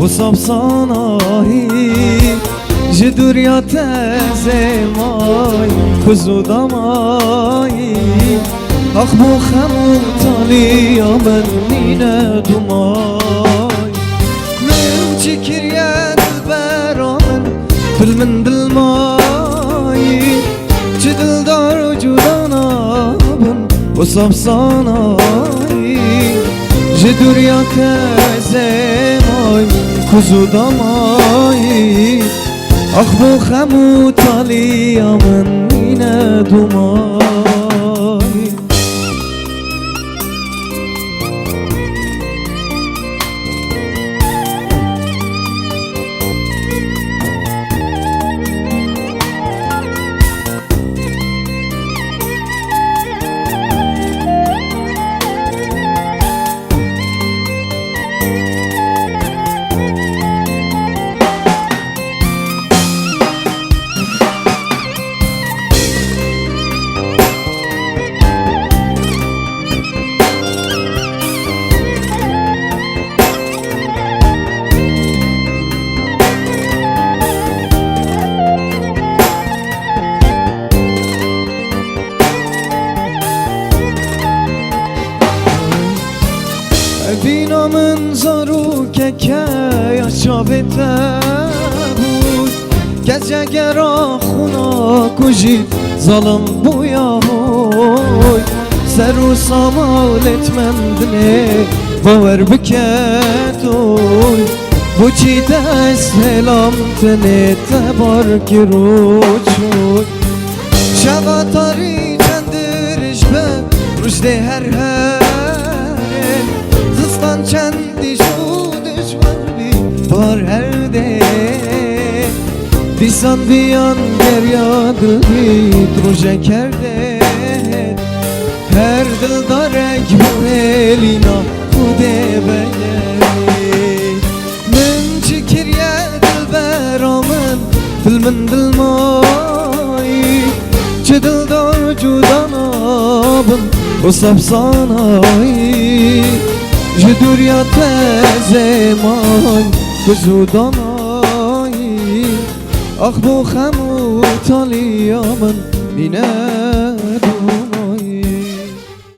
وصاب صاناهی جدوریات زمای خزو دمایی اخبو خمو تالی من نینه دمای من چکریت برامن دل من دل مایی چه دل دار جدانا بن وصاب صانایی جدوریات زمای خزو دمایی اخبو خمو تالی من نینه دمای بینا من زارو که یا شابته بود کسی اگر خونا کجی ظالم بویا هوی سر و سامالت من دنه باور بکتوی بو چی دست هلام تنه تبار گرو چوی شبا تاری چندرش به رشده هر چندی شودش بی بار هر ده دیسان بیان گریا دل بید روژه کرده هر دل دارک بو الینا خوده بگری من چکریه دل برامن دل من دل مایی چه دل دار جدانا بن وصاب صانایی جدوریات زمان خزو دمایی اخبو خمو تالی من نینه